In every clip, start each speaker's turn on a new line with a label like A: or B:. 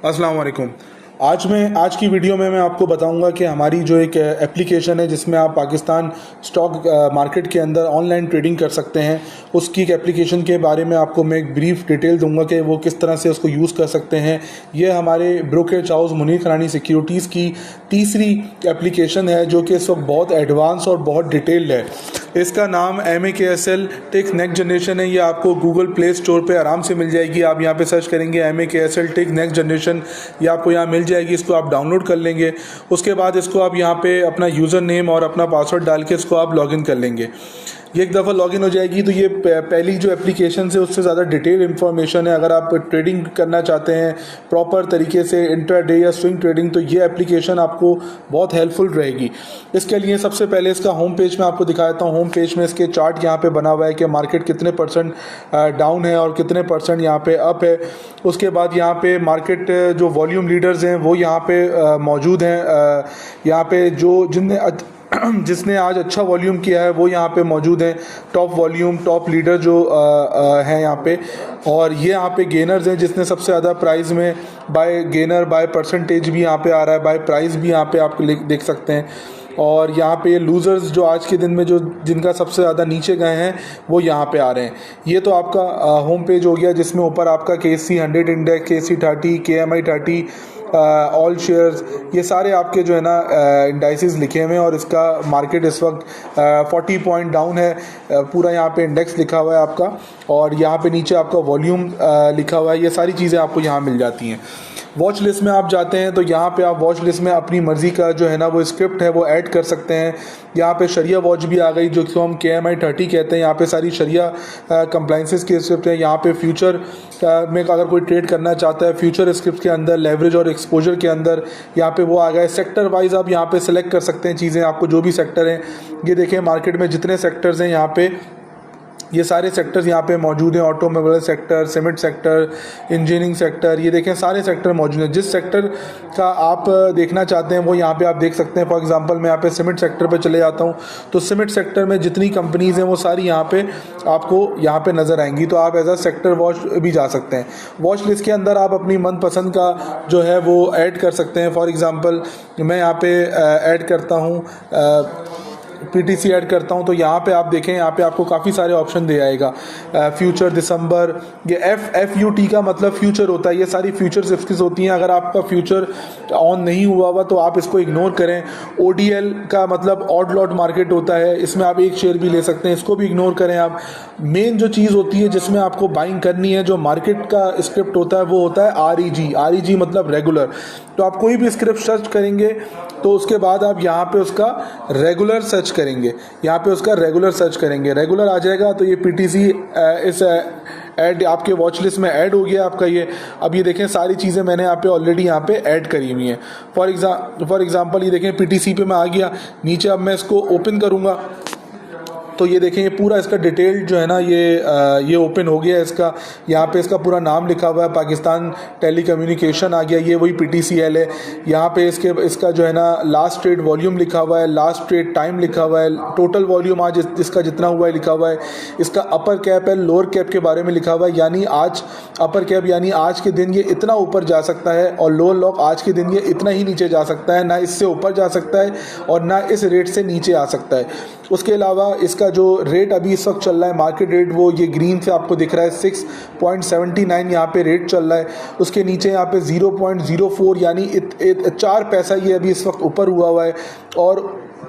A: अस्सलाम वालेकुम। आज की वीडियो में मैं आपको बताऊंगा कि हमारी जो एक एप्लीकेशन है जिसमें आप पाकिस्तान स्टॉक मार्केट के अंदर ऑनलाइन ट्रेडिंग कर सकते हैं, उसकी एक एप्लीकेशन के बारे में आपको मैं एक ब्रीफ डिटेल दूंगा कि वो किस तरह से उसको यूज़ कर सकते हैं। ये हमारे ब्रोकरेज हाउस मुनीर करानी सिक्योरिटीज़ की तीसरी एप्लीकेशन है जो कि इस वक्त बहुत एडवांस और बहुत डिटेल्ड है। इसका नाम MAKSL टिक्स नेक्स्ट जनरेशन है। ये आपको गूगल प्ले स्टोर पे आराम से मिल जाएगी। आप यहाँ पे सर्च करेंगे MAKSL टिक्स नेक्स्ट जनरेशन, ये आपको यहाँ मिल जाएगी। इसको आप डाउनलोड कर लेंगे। उसके बाद इसको आप यहाँ पे अपना यूज़र नेम और अपना पासवर्ड डाल के इसको आप लॉगिन कर लेंगे। ये एक दफ़ा लॉगिन हो जाएगी तो ये पहली जो एप्लीकेशन है उससे ज़्यादा डिटेल इन्फॉर्मेशन है। अगर आप ट्रेडिंग करना चाहते हैं प्रॉपर तरीके से इंट्राडे या स्विंग ट्रेडिंग, तो ये एप्लीकेशन आपको बहुत हेल्पफुल रहेगी। इसके लिए सबसे पहले इसका होम पेज में आपको दिखा देता हूँ। होम पेज में इसके चार्ट यहाँ पे बना हुआ है कि मार्केट कितने परसेंट डाउन है और कितने परसेंट यहाँ पे अप है। उसके बाद यहाँ पे मार्केट जो वॉल्यूम लीडर्स हैं वो यहाँ पे मौजूद हैं। यहाँ पे जिसने आज अच्छा वॉल्यूम किया है वो यहाँ पे मौजूद हैं। टॉप वॉल्यूम टॉप लीडर जो हैं यहाँ पे, और ये यहाँ पे गेनर्स हैं जिसने सबसे ज़्यादा प्राइस में बाय गेनर बाय परसेंटेज भी यहाँ पे आ रहा है, बाय प्राइस भी यहाँ पे आप देख सकते हैं। और यहाँ पे लूज़र्स जो आज के दिन में जो जिनका सबसे ज़्यादा नीचे गए हैं वो यहाँ पे आ रहे हैं। ये तो आपका होम पेज हो गया जिसमें ऊपर आपका KSE 100 index, KSE 30, KMI 30, all shares, ये सारे आपके जो है ना इंडाइसिस लिखे हुए हैं। और इसका मार्केट इस वक्त 40 पॉइंट डाउन है। पूरा यहाँ पे इंडेक्स लिखा हुआ है आपका, और यहाँ पे नीचे आपका वॉल्यूम लिखा हुआ है। ये सारी चीज़ें आपको यहाँ मिल जाती हैं। वॉच लिस्ट में आप जाते हैं तो यहाँ पे आप वॉच लिस्ट में अपनी मर्ज़ी का जो है ना वो स्क्रिप्ट है वो ऐड कर सकते हैं। यहाँ पे शरिया वॉच भी आ गई जो कि हम KMI 30 कहते हैं। यहाँ पे सारी शरिया कंप्लाइंसेस की स्क्रिप्ट है। यहाँ पे फ्यूचर में अगर कोई ट्रेड करना चाहता है फ्यूचर स्क्रिप्ट के अंदर लेवरेज और एक्सपोजर के अंदर यहाँ पे वो आ गया है। सेक्टर वाइज आप यहाँ पे सिलेक्ट कर सकते हैं चीज़ें, आपको जो भी सेक्टर हैं। ये देखें मार्केट में जितने सेक्टर्स हैं यहाँ पे, ये सारे सेक्टर्स यहाँ पे मौजूद हैं। Automobile sector, cement sector, engineering sector, ये देखें सारे सेक्टर मौजूद हैं। जिस सेक्टर का आप देखना चाहते हैं वो यहाँ पे आप देख सकते हैं। फॉर एग्जांपल मैं यहाँ पे सीमेंट सेक्टर पे चले जाता हूँ तो सीमेंट सेक्टर में जितनी कंपनीज़ हैं वो सारी यहाँ पे आपको यहाँ पे नज़र आएंगी। तो आप एज अ सेक्टर वॉच भी जा सकते हैं। वॉच लिस्ट के अंदर आप अपनी मनपसंद का जो है वो ऐड कर सकते हैं। फॉर एग्ज़ाम्पल मैं यहाँ पे ऐड करता हूँ PTC ऐड करता हूं, तो यहाँ पे आप देखें, यहाँ पे आपको काफ़ी सारे ऑप्शन दे आएगा। फ्यूचर दिसंबर, ये FUT का मतलब फ्यूचर होता है। ये सारी फ्यूचर इसकी होती हैं। अगर आपका फ्यूचर ऑन नहीं हुआ हुआ तो आप इसको इग्नोर करें। ODL का मतलब ऑड लॉट मार्केट होता है, इसमें आप एक शेयर भी ले सकते हैं, इसको भी इग्नोर करें आप। मेन जो चीज़ होती है जिसमें आपको बाइंग करनी है, जो मार्केट का स्क्रिप्ट होता है वो होता है REG मतलब रेगुलर। तो आप कोई भी स्क्रिप्ट सर्च करेंगे तो उसके बाद आप यहाँ पे उसका रेगुलर सर्च करेंगे, यहाँ पे उसका रेगुलर सर्च करेंगे, रेगुलर आ जाएगा। तो ये PTC इस ऐड आपके वॉच लिस्ट में ऐड हो गया आपका ये। अब ये देखें सारी चीज़ें मैंने यहाँ पे ऑलरेडी यहाँ पे ऐड करी हुई हैं। फॉर एग्जांपल ये देखें PTC पे मैं आ गया। नीचे अब मैं इसको ओपन करूँगा तो ये देखें ये पूरा इसका डिटेल जो है ना ये ओपन हो गया है इसका। यहाँ पे इसका पूरा नाम लिखा हुआ है, पाकिस्तान टेलीकम्युनिकेशन आ गया, ये वही PTCL है। यहाँ पे इसका जो है ना लास्ट ट्रेड वॉल्यूम लिखा हुआ है, लास्ट ट्रेड टाइम लिखा हुआ है, टोटल वॉल्यूम आज इसका जितना हुआ है लिखा हुआ है। इसका अपर कैप है, लोअर कैप के बारे में लिखा हुआ है, यानी आज अपर कैप यानी आज के दिन ये इतना ऊपर जा सकता है, और लोअर लॉक आज के दिन ये इतना ही नीचे जा सकता है, ना इससे ऊपर जा सकता है और ना इस रेट से नीचे आ सकता है। उसके अलावा इसका जो रेट अभी इस वक्त चल रहा है मार्केट रेट, वो ये ग्रीन से आपको दिख रहा है 6.79 यहाँ पे रेट चल रहा है। उसके नीचे यहाँ पे 0.04 यानी 4 पैसा ये अभी इस वक्त ऊपर हुआ है, और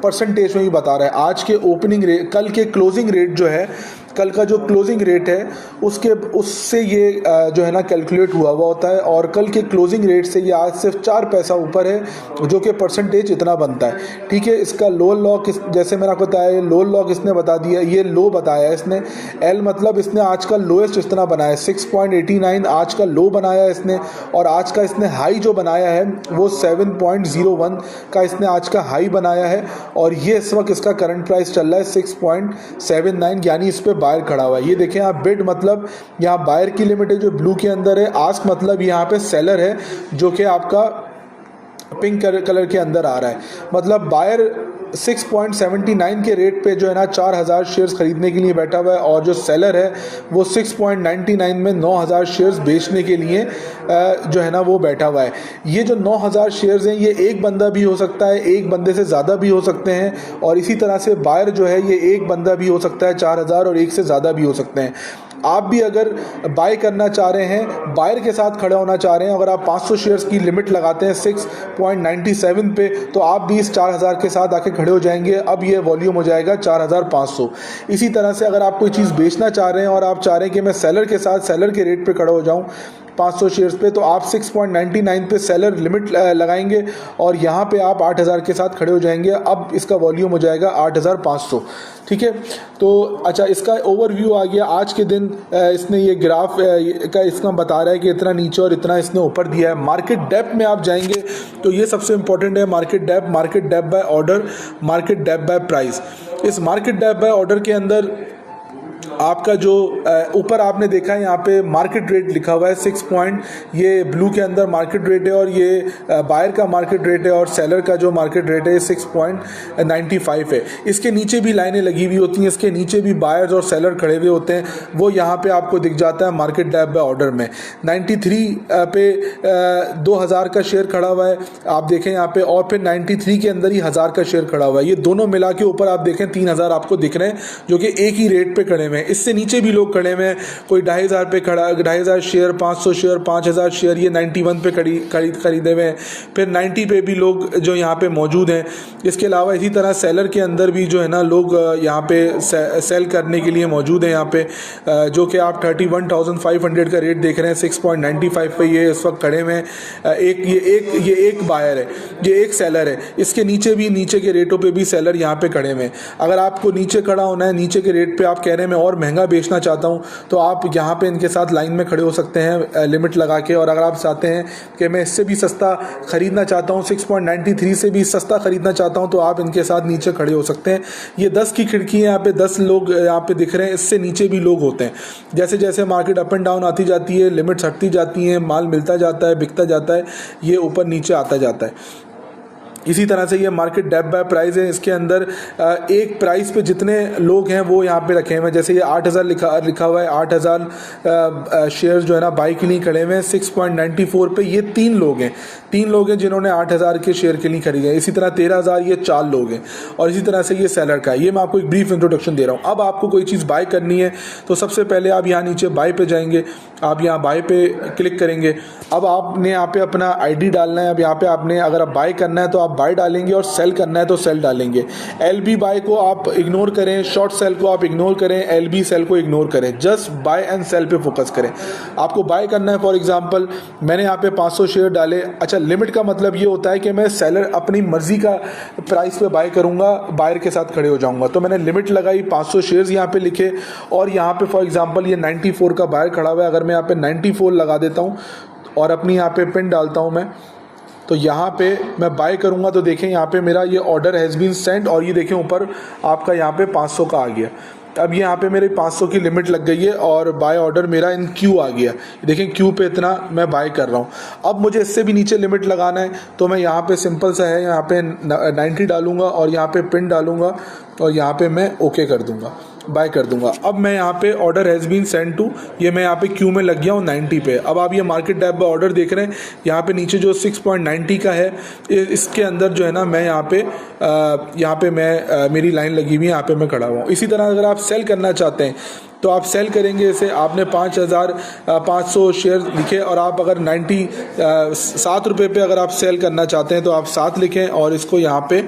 A: परसेंटेज में भी बता रहा है। आज के ओपनिंग रेट, कल के क्लोजिंग रेट जो है, कल का जो क्लोजिंग रेट है उससे ये जो है ना कैलकुलेट हुआ होता है, और कल के क्लोजिंग रेट से ये आज सिर्फ 4 पैसा ऊपर है, जो कि परसेंटेज इतना बनता है। ठीक है, इसका लोअर लॉक जैसे मैंने आपको बताया, लोअर लॉक इसने बता दिया, ये लो बताया इसने। L मतलब इसने आज का लोएस्ट इतना बनाया 6.89 आज का लो बनाया इसने, और आज का इसने हाई जो बनाया है वो 7.01 का इसने आज का हाई बनाया है, और ये इस वक्त इसका करंट प्राइस चल रहा है 6.79 यानी इस पे बायर खड़ा हुआ है। ये देखें आप, बिड मतलब यहाँ बायर की लिमिट है जो ब्लू के अंदर है, आस्क मतलब यहाँ पे सेलर है जो कि आपका पिंक कलर के अंदर आ रहा है। मतलब बायर 6.79 के रेट पे जो है ना 4000 शेयर्स खरीदने के लिए बैठा हुआ है, और जो सेलर है वो 6.99 में 9000 शेयर्स बेचने के लिए जो है ना वो बैठा हुआ है। ये जो 9000 शेयर्स हैं ये एक बंदा भी हो सकता है, एक बंदे से ज़्यादा भी हो सकते हैं, और इसी तरह से बायर जो है ये एक बंदा भी हो सकता है 4000, और एक से ज़्यादा भी हो सकते हैं। आप भी अगर बाय करना चाह रहे हैं, बायर के साथ खड़े होना चाह रहे हैं, अगर आप 500 शेयर्स की लिमिट लगाते हैं 6.97 पे, तो आप भी इस 4000 के साथ आके खड़े हो जाएंगे। अब ये वॉल्यूम हो जाएगा 4500। इसी तरह से अगर आप कोई चीज़ बेचना चाह रहे हैं और आप चाह रहे हैं कि मैं सेलर के साथ सेलर के रेट पे खड़ा हो जाऊं 500 शेयर्स पे, तो आप 6.99 पे सेलर लिमिट लगाएंगे और यहाँ पे आप 8000 के साथ खड़े हो जाएंगे। अब इसका वॉल्यूम हो जाएगा 8500। ठीक है, तो अच्छा, इसका ओवरव्यू आ गया। आज के दिन इसने ये ग्राफ का इसका बता रहा है कि इतना नीचे और इतना इसने ऊपर दिया है। मार्केट डेप्थ में आप जाएंगे तो ये सबसे इंपॉर्टेंट है, market depth by order, market depth by price. इस मार्केट डेप्थ बाय ऑर्डर के अंदर आपका जो ऊपर आपने देखा है यहाँ पे मार्केट रेट लिखा हुआ है 6 पॉइंट, ये ब्लू के अंदर मार्केट रेट है, और ये बायर का मार्केट रेट है, और सेलर का जो मार्केट रेट है 6.95 है। इसके नीचे भी लाइनें लगी हुई होती हैं, इसके नीचे भी बायर्स और सेलर खड़े हुए होते हैं, वो यहाँ पे आपको दिख जाता है मार्केट डेप्थ बाय ऑर्डर में। 93 पे 2000 का शेयर खड़ा हुआ है, आप देखें यहाँ पे, और फिर 93 के अंदर ही 1000 का शेयर खड़ा हुआ है। ये दोनों मिला के ऊपर आप देखें 3000 आपको दिख रहे हैं, जो कि एक ही रेट पे खड़े हुए हैं। इससे नीचे भी लोग खड़े हुए हैं, कोई 2500 पे खड़ा, 2500 शेयर, 500 शेयर, 5000 शेयर, ये 91 पे खरीदे हुए हैं। फिर 90 पे भी लोग जो यहाँ पे मौजूद हैं। इसके अलावा इसी तरह सेलर के अंदर भी जो है ना लोग यहाँ पे सेल करने के लिए मौजूद हैं यहाँ पे, जो कि आप 31,500 का रेट देख रहे हैं। 6.95 पे ये इस वक्त खड़े हुए हैं। ये एक बायर है, ये एक सेलर है। इसके नीचे भी, नीचे के रेटों पे भी सेलर यहाँ पे खड़े हुए हैं। अगर आपको नीचे खड़ा होना है, नीचे के रेट पे आप कह रहे हैं मैं और महंगा बेचना चाहता हूँ, तो आप यहाँ पे इनके साथ लाइन में खड़े हो सकते हैं लिमिट लगा के। और अगर आप चाहते हैं कि मैं इससे भी सस्ता खरीदना चाहता हूँ, 6.93 से भी सस्ता खरीदना चाहता हूँ, तो आप इनके साथ नीचे खड़े हो सकते हैं। ये 10 की खिड़की है, यहाँ पे 10 लोग यहाँ पे दिख रहे हैं, इससे नीचे भी लोग होते हैं। जैसे जैसे मार्केट अप एंड डाउन आती जाती है, लिमिट्स हटती जाती हैं, माल मिलता जाता है, बिकता जाता है, ये ऊपर नीचे आता जाता है। इसी तरह से ये मार्केट डेप्थ बाय प्राइस है। इसके अंदर एक प्राइस पे जितने लोग हैं वो यहाँ पे रखे हुए हैं। जैसे ये 8000 लिखा हुआ है, 8000 शेयर्स जो है ना बाई के लिए खड़े हुए हैं 6.94 पे। ये 3 लोग हैं जिन्होंने 8000 के शेयर के लिए खरीदे हैं। इसी तरह 13000 ये 4 लोग हैं, और इसी तरह से ये सेलर का है। ये मैं आपको एक ब्रीफ इंट्रोडक्शन दे रहा हूँ। अब आपको कोई चीज़ बाय करनी है तो सबसे पहले आप यहाँ नीचे बाय पे जाएंगे, आप यहाँ बाय पे क्लिक करेंगे। अब आपने यहाँ पे अपना ID डालना है। अब यहाँ पे आपने, अगर आप बाय करना है तो आप बाय डालेंगे, और सेल करना है तो सेल डालेंगे। LB बाय को आप इग्नोर करें, शॉर्ट सेल को आप इग्नोर करें, LB सेल को इग्नोर करें, जस्ट बाय एंड सेल पे फोकस करें। आपको बाय करना है, फॉर एग्जांपल मैंने यहाँ पे 500 शेयर डाले। अच्छा, लिमिट का मतलब ये होता है कि मैं सेलर अपनी मर्जी का प्राइस पे बाय करूंगा, बायर के साथ खड़े हो जाऊंगा। तो मैंने लिमिट लगाई, 500 शेयर्स यहाँ पे लिखे, और यहाँ पे फॉर एग्जांपल ये 94 का बायर खड़ा हुआ है। अगर मैं यहाँ पे 94 लगा देता हूँ और अपनी यहाँ पे पिन डालता हूँ मैं, तो यहाँ पे मैं बाय करूँगा, तो देखें यहाँ पे मेरा ये ऑर्डर हैज़ बीन सेंट, और ये देखें ऊपर आपका यहाँ पे 500 का आ गया। अब यहाँ पे मेरे 500 की लिमिट लग गई है, और बाय ऑर्डर मेरा इन क्यू आ गया। देखें क्यू पे इतना मैं बाय कर रहा हूँ। अब मुझे इससे भी नीचे लिमिट लगाना है, तो मैं यहाँ पे सिंपल सा है, यहाँ पे 90 डालूंगा, और यहाँ पे पिन डालूंगा, और यहाँ पे मैं ओके कर दूंगा, बाय कर दूंगा। अब मैं यहाँ पे order has been send to, ये मैं यहाँ पे क्यू में लग गया हूँ 90 पे। अब आप ये मार्केट डेप्थ बाय ऑर्डर देख रहे हैं, यहाँ पे नीचे जो 6.90 का है, इसके अंदर जो है ना मैं यहाँ पे मैं मेरी लाइन लगी हुई है, यहाँ पे मैं खड़ा हुआ हूँ। इसी तरह अगर आप सेल करना चाहते हैं तो आप सेल करेंगे। जैसे आपने 5500 शेयर लिखे, और आप अगर 7 रुपये पे अगर आप सेल करना चाहते हैं तो आप 7 लिखें, और इसको यहाँ पे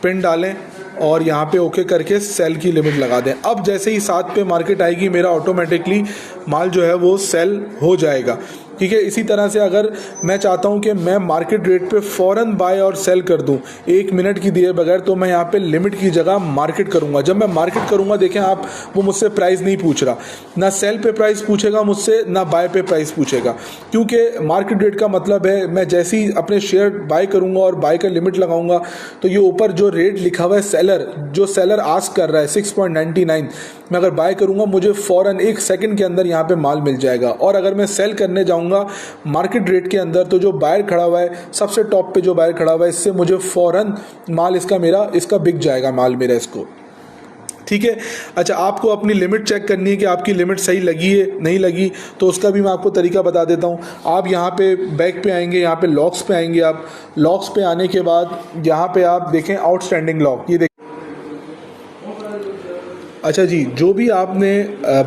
A: पिन डालें, और यहाँ पे ओके करके सेल की लिमिट लगा दें। अब जैसे ही 7 पे मार्केट आएगी, मेरा ऑटोमेटिकली माल जो है वो सेल हो जाएगा। ठीक है, इसी तरह से अगर मैं चाहता हूं कि मैं मार्केट रेट पे फ़ौरन बाय और सेल कर दूं 1 मिनट की दिए बगैर, तो मैं यहाँ पे लिमिट की जगह मार्केट करूंगा। जब मैं मार्केट करूंगा, देखें आप, वो मुझसे प्राइस नहीं पूछ रहा, ना सेल पे प्राइस पूछेगा मुझसे, ना बाय पे प्राइस पूछेगा, क्योंकि मार्केट रेट का मतलब है मैं जैसे ही अपने शेयर बाय करूंगा और बाय का लिमिट लगाऊंगा, तो ये ऊपर जो रेट लिखा हुआ है सेलर, जो सेलर आस्क कर रहा है 6.99, मैं अगर बाय करूँगा मुझे फ़ौरन 1 सेकंड के अंदर यहाँ पे माल मिल जाएगा। और अगर मैं सेल करने जाऊँगा मार्केट रेट के अंदर तो जो बायर खड़ा हुआ है, सबसे टॉप पे जो बायर खड़ा हुआ है, इससे मुझे फ़ौरन माल इसका बिक जाएगा माल मेरा इसको। ठीक है। अच्छा, आपको अपनी लिमिट चेक करनी है कि आपकी लिमिट सही लगी है नहीं लगी, तो उसका भी मैं आपको तरीका बता देता हूँ। आप यहाँ पे बैक पे आएंगे, यहाँ पे लॉक्स पे आएंगे। आप लॉक्स पे आने के बाद यहाँ पे आप देखें आउटस्टैंडिंग लॉक, ये देखें। अच्छा जी, जो भी आपने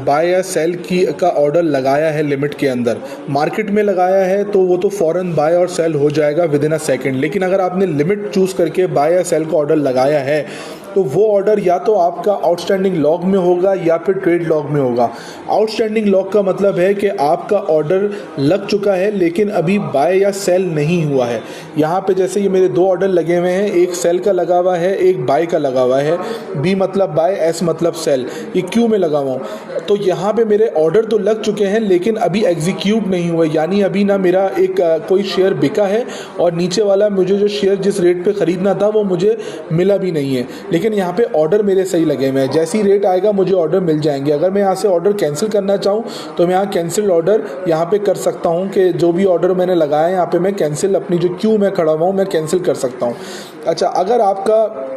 A: बाय या सेल का ऑर्डर लगाया है लिमिट के अंदर, मार्केट में लगाया है तो वो तो फ़ौरन बाय और सेल हो जाएगा विद इन अ सेकेंड। लेकिन अगर आपने लिमिट चूज़ करके बाय या सेल का ऑर्डर लगाया है तो वो ऑर्डर या तो आपका आउटस्टैंडिंग लॉक में होगा या फिर ट्रेड लॉक में होगा। आउटस्टैंडिंग लॉक का मतलब है कि आपका ऑर्डर लग चुका है लेकिन अभी बाय या सेल नहीं हुआ है। यहाँ पे जैसे ये मेरे 2 ऑर्डर लगे हुए हैं, एक सेल का लगा हुआ है, एक बाय का लगा हुआ है। बी मतलब बाय, एस मतलब सेल, ये क्यू में लगा हुआ हूँ। तो यहाँ पे मेरे ऑर्डर तो लग चुके हैं लेकिन अभी एग्जीक्यूट नहीं हुआ, यानी अभी ना मेरा एक कोई शेयर बिका है और नीचे वाला मुझे जो शेयर जिस रेट पे ख़रीदना था वो मुझे मिला भी नहीं है। लेकिन यहाँ पे ऑर्डर मेरे सही लगे हुए हैं, जैसी रेट आएगा मुझे ऑर्डर मिल जाएंगे। अगर मैं यहाँ से ऑर्डर कैंसिल करना चाहूँ तो मैं यहाँ कैंसिल ऑर्डर यहाँ पे कर सकता हूँ कि जो भी ऑर्डर मैंने लगाया है यहाँ पे मैं कैंसिल, अपनी जो क्यू में खड़ा हुआ हूँ मैं कैंसिल कर सकता हूँ। अच्छा, अगर आपका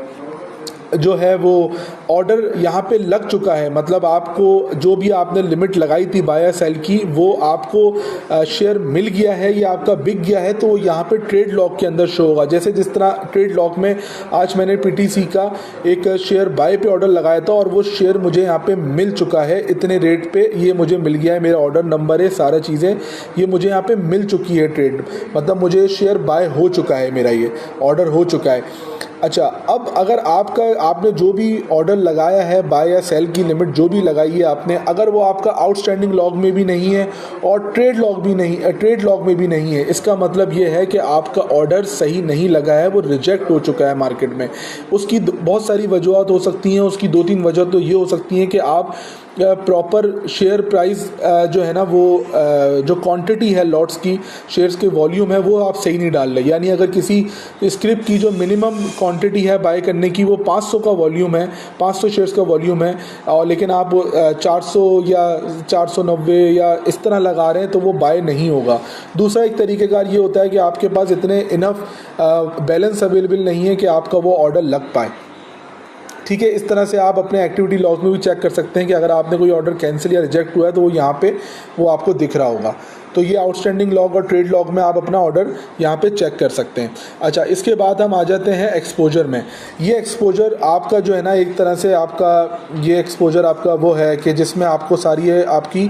A: जो है वो ऑर्डर यहाँ पे लग चुका है, मतलब आपको जो भी आपने लिमिट लगाई थी बाय या सेल की वो आपको शेयर मिल गया है या आपका बिक गया है, तो यहाँ पे ट्रेड लॉक के अंदर शो होगा। जैसे जिस तरह ट्रेड लॉक में आज मैंने पीटीसी का एक शेयर बाय पे ऑर्डर लगाया था और वो शेयर मुझे यहाँ पे मिल चुका है इतने रेट पे, ये मुझे मिल गया है, मेरा ऑर्डर नंबर है, सारा चीज़ें ये मुझे यहाँ पे मिल चुकी है ट्रेड, मतलब मुझे शेयर बाय हो चुका है, मेरा ये ऑर्डर हो चुका है। अच्छा, अब अगर आपने जो भी ऑर्डर लगाया है बाय या सेल की लिमिट जो भी लगाई है आपने, अगर वो आपका आउटस्टैंडिंग लॉक में भी नहीं है और ट्रेड लॉक में भी नहीं है, इसका मतलब ये है कि आपका ऑर्डर सही नहीं लगा है, वो रिजेक्ट हो चुका है मार्केट में। उसकी बहुत सारी वजूहत हो सकती हैं, उसकी 2-3 वजह तो ये हो सकती हैं कि आप प्रॉपर शेयर प्राइस जो है ना वो जो क्वांटिटी है लॉट्स की, शेयर्स के वॉल्यूम है वो आप सही नहीं डाल रहे। यानी अगर किसी स्क्रिप्ट की जो मिनिमम क्वांटिटी है बाय करने की वो 500 का वॉल्यूम है, 500 शेयर्स का वॉल्यूम है, और लेकिन आप 400 या 490 या इस तरह लगा रहे हैं तो वो बाय नहीं होगा। दूसरा एक तरीक़ेकार ये होता है कि आपके पास इतने इनफ बैलेंस अवेलेबल नहीं है कि आपका वो ऑर्डर लग पाए। ठीक है, इस तरह से आप अपने एक्टिविटी लॉग में भी चेक कर सकते हैं कि अगर आपने कोई ऑर्डर कैंसिल या रिजेक्ट हुआ है तो वो यहाँ पे वो आपको दिख रहा होगा। तो ये आउटस्टैंडिंग लॉग और ट्रेड लॉग में आप अपना ऑर्डर यहाँ पे चेक कर सकते हैं। अच्छा, इसके बाद हम आ जाते हैं एक्सपोजर में। ये एक्सपोजर आपका जो है ना, एक तरह से आपका ये एक्सपोजर आपका वो है कि जिसमें आपको सारी है आपकी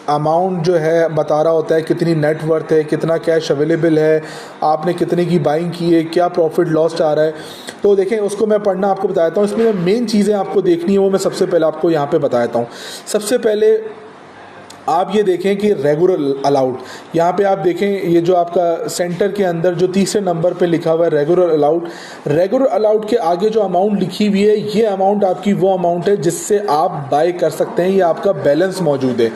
A: अमाउंट जो है बता रहा होता है, कितनी नेट वर्थ है, कितना कैश अवेलेबल है, आपने कितने की बाइंग की है, क्या प्रॉफिट लॉस आ रहा है। तो देखें, उसको मैं पढ़ना आपको बताता हूँ। इसमें मेन चीज़ें आपको देखनी है वो मैं सबसे पहले आपको यहाँ पे बताता हूँ। सबसे पहले आप ये देखें कि रेगुलर अलाउड, यहाँ पे आप देखें ये जो आपका सेंटर के अंदर जो तीसरे नंबर पे लिखा हुआ है रेगुलर अलाउड के आगे जो अमाउंट लिखी हुई है, ये अमाउंट आपकी वो अमाउंट है जिससे आप बाय कर सकते हैं, ये आपका बैलेंस मौजूद है।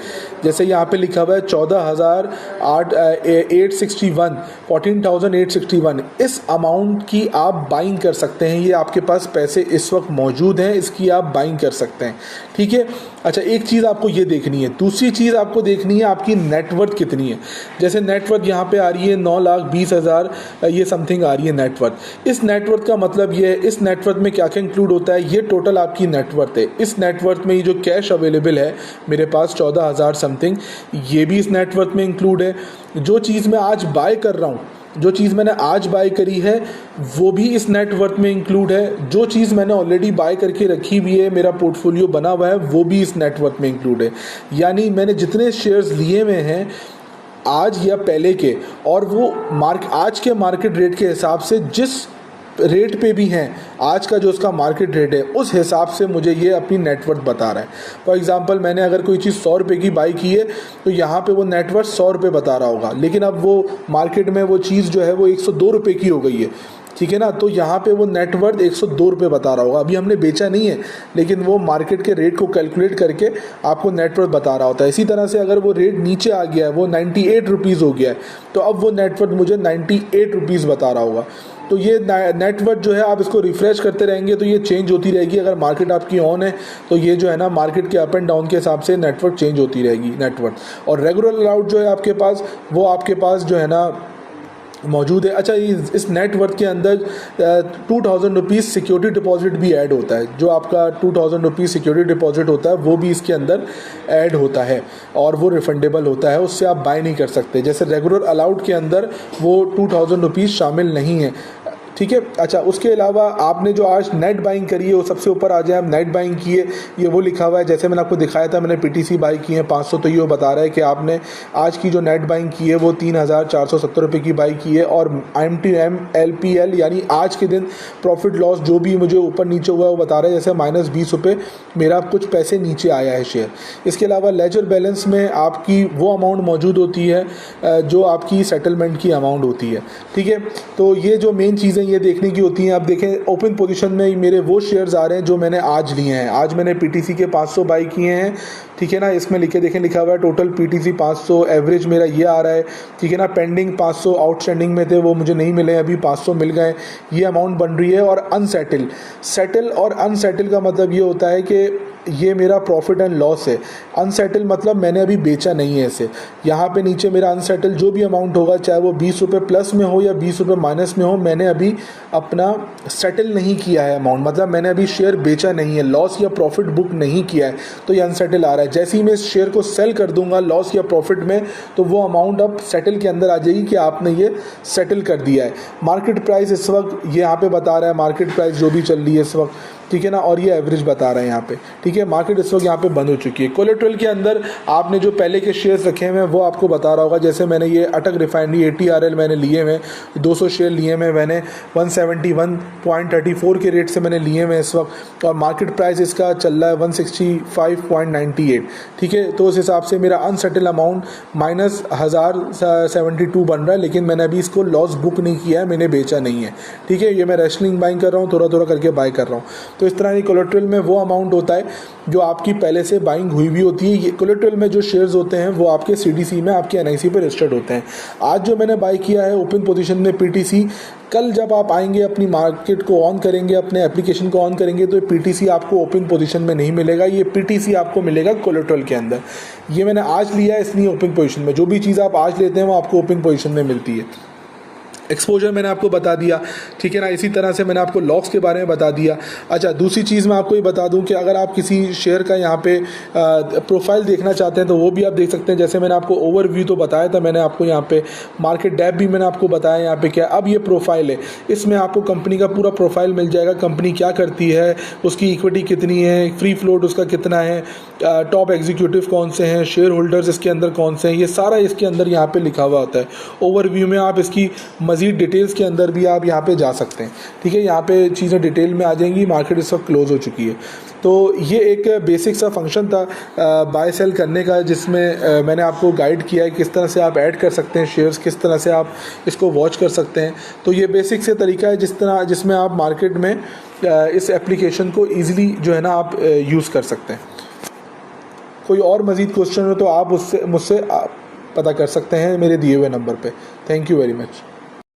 A: जैसे यहाँ पे लिखा हुआ है 14,861 इस अमाउंट की आप बाइंग कर सकते हैं, ये आपके पास पैसे इस वक्त मौजूद हैं, इसकी आप बाइंग कर सकते हैं। ठीक है। अच्छा, एक चीज़ आपको ये देखनी है। दूसरी चीज़ आपको देखनी है आपकी नेटवर्थ कितनी है। जैसे नेटवर्थ यहाँ पे आ रही है 9,20,000 ये समथिंग आ रही है नेटवर्थ। इस नेटवर्थ का मतलब ये है, इस नेटवर्थ में क्या क्या इंक्लूड होता है, ये टोटल आपकी नेटवर्थ है। इस नेटवर्थ में ये जो कैश अवेलेबल है मेरे पास 14,000 समथिंग, ये भी इस नेटवर्थ में इंक्लूड है। जो चीज़ मैं आज बाय कर रहा हूँ, जो चीज़ मैंने आज बाय करी है वो भी इस नेटवर्थ में इंक्लूड है। जो चीज़ मैंने ऑलरेडी बाय करके रखी हुई है, मेरा पोर्टफोलियो बना हुआ है, वो भी इस नेटवर्थ में इंक्लूड है। यानी मैंने जितने शेयर्स लिए हुए हैं आज या पहले के, और वो आज के मार्केट रेट के हिसाब से जिस रेट पे भी हैं, आज का जो उसका मार्केट रेट है उस हिसाब से मुझे ये अपनी नेटवर्थ बता रहा है। फॉर एग्जांपल, मैंने अगर कोई चीज़ 100 रुपये की बाई की है तो यहाँ पे वो नेटवर्थ 100 रुपये बता रहा होगा, लेकिन अब वो मार्केट में वो चीज़ जो है वो 102 रुपये की हो गई है। ठीक है ना, तो यहाँ पे वो नेटवर्थ 102 रुपये बता रहा होगा। अभी हमने बेचा नहीं है, लेकिन वो मार्केट के रेट को कैलकुलेट करके आपको नेटवर्थ बता रहा होता है। इसी तरह से अगर वो रेट नीचे आ गया है, वो 98 रुपीज़ हो गया है, तो अब वो नेटवर्थ मुझे 98 रुपीज़ बता रहा होगा। तो ये नेटवर्थ जो है आप इसको रिफ्रेश करते रहेंगे तो ये चेंज होती रहेगी। अगर मार्केट आपकी ऑन है तो ये जो है ना मार्केट के अप एंड डाउन के हिसाब से नेटवर्थ चेंज होती रहेगी नेटवर्थ। और रेगुलर अलाउड जो है आपके पास, वो आपके पास जो है ना मौजूद है। अच्छा, इस नेटवर्थ के अंदर 2000 रुपीज़ सिक्योरिटी डिपॉजिट भी ऐड होता है। जो आपका 2000 रुपीज़ सिक्योरिटी डिपॉजिट होता है वो भी इसके अंदर ऐड होता है और वो रिफंडेबल होता है, उससे आप बाय नहीं कर सकते। जैसे रेगुलर अलाउड के अंदर वो 2000 रुपीज़ शामिल नहीं है, ठीक है। अच्छा, उसके अलावा आपने जो आज नेट बाइंग करी है वो सबसे ऊपर आ जाए, हम नेट बाइंग किए, ये वो लिखा हुआ है। जैसे मैंने आपको दिखाया था, मैंने पीटीसी बाई की है 500, तो ये बता रहा है कि आपने आज की जो नेट बाइंग की है वो 3470 रुपये की बाई की है। और IMTM LPL यानी आज के दिन प्रॉफिट लॉस जो भी मुझे ऊपर नीचे हुआ है वो बता रहा है, जैसे -20 रुपये मेरा कुछ पैसे नीचे आया है शेयर। इसके अलावा लेजर बैलेंस में आपकी वो अमाउंट मौजूद होती है जो आपकी सेटलमेंट की अमाउंट होती है, ठीक है। तो ये जो मेन चीज़ें ये देखने की होती हैं। आप देखें ओपन पोजीशन में मेरे वो शेयर्स आ रहे हैं जो मैंने आज लिए हैं। आज मैंने पीटीसी के 500 बाई किए हैं, ठीक है ना। इसमें लिखा हुआ है टोटल पीटीसी 500, एवरेज मेरा ये आ रहा है, ठीक है ना। पेंडिंग 500 आउटस्टैंडिंग में थे, वो मुझे नहीं मिले, अभी 500 मिल गए, ये अमाउंट बन रही है। और सेटल और अनसेटल का मतलब ये होता है कि ये मेरा प्रॉफिट एंड लॉस है। अनसेटल मतलब मैंने अभी बेचा नहीं है इसे। यहाँ पे नीचे मेरा अनसेटल जो भी अमाउंट होगा, चाहे वो 20 रुपये प्लस में हो या 20 रुपये माइनस में हो, मैंने अभी अपना सेटल नहीं किया है अमाउंट, मतलब मैंने अभी शेयर बेचा नहीं है, लॉस या प्रॉफिट बुक नहीं किया है, तो ये अनसेटल आ रहा है। जैसे ही मैं इस शेयर को सेल कर दूंगा लॉस या प्रॉफिट में, तो वो अमाउंट अब सेटल के अंदर आ जाएगी कि आपने ये सेटल कर दिया है। मार्केट प्राइस इस वक्त ये यहाँ पे बता रहा है, मार्केट प्राइस जो भी चल रही है इस वक्त, ठीक है ना। और ये एवरेज बता रहे हैं यहाँ पे, ठीक है। मार्केट इस वक्त यहाँ पे बंद हो चुकी है। कोलेट्रल के अंदर आपने जो पहले के शेयर्स रखे हुए हैं वो आपको बता रहा होगा। जैसे मैंने ये अटक रिफाइनरी ATRL मैंने लिए हुए, 200 शेयर लिए हुए मैंने 171.34 के रेट से मैंने लिए हुए इस वक्त, और मार्केट प्राइस इसका चल रहा है 165.98, ठीक है। तो उस हिसाब से मेरा अनसेटल अमाउंट -1072 बन रहा है, लेकिन मैंने अभी इसको लॉस बुक नहीं किया है, मैंने बेचा नहीं है, ठीक है। ये मैं रेशनिंग बाइंग कर रहा हूँ, थोड़ा थोड़ा करके बाय कर रहा हूँ। तो इस तरह की कोलेट्रल में वो अमाउंट होता है जो आपकी पहले से बाइंग हुई भी होती है। ये कोलेट्रल में जो शेयर्स होते हैं वो आपके CDC में, आपके NIC पे रजिस्टर्ड होते हैं। आज जो मैंने बाई किया है ओपन पोजीशन में PTC, कल जब आप आएंगे अपनी मार्केट को ऑन करेंगे, अपने एप्लीकेशन को ऑन करेंगे, तो PTC आपको ओपन पोजीशन में नहीं मिलेगा, ये PTC आपको मिलेगा कोलेट्रल के अंदर। ये मैंने आज लिया है इसलिए ओपन पोजीशन में, जो भी चीज़ आप आज लेते हैं वो आपको ओपन पोजीशन में मिलती है। एक्सपोजर मैंने आपको बता दिया, ठीक है ना। इसी तरह से मैंने आपको लॉक्स के बारे में बता दिया। अच्छा, दूसरी चीज़ मैं आपको ये बता दूं कि अगर आप किसी शेयर का यहाँ पे प्रोफाइल देखना चाहते हैं तो वो भी आप देख सकते हैं। जैसे मैंने आपको ओवरव्यू तो बताया था, मैंने आपको यहाँ पे मार्केट डेप भी मैंने आपको बताया यहाँ पे क्या। अब ये प्रोफाइल है, इसमें आपको कंपनी का पूरा प्रोफाइल मिल जाएगा, कंपनी क्या करती है, उसकी इक्विटी कितनी है, फ्री फ्लोट उसका कितना है, टॉप एग्जीक्यूटिव कौन से हैं, शेयर होल्डर्स इसके अंदर कौन से हैं, ये सारा इसके अंदर यहाँ पे लिखा हुआ होता है। ओवरव्यू में आप इसकी मज़ीद डिटेल्स के अंदर भी आप यहाँ पे जा सकते हैं, ठीक है। यहाँ पे चीज़ें डिटेल में आ जाएंगी। मार्केट इस वक्त क्लोज हो चुकी है। तो ये एक बेसिक सा फंक्शन था बाय सेल करने का, जिसमें मैंने आपको गाइड किया है किस तरह से आप ऐड कर सकते हैं शेयर्स, किस तरह से आप इसको वॉच कर सकते हैं। तो ये बेसिक से तरीका है जिसमें आप मार्केट में इस एप्लीकेशन को ईजिली जो है ना आप यूज़ कर सकते हैं। कोई और मज़ीद क्वेश्चन हो तो आप मुझसे पता कर सकते हैं मेरे दिए हुए नंबर पे। Thank you very much.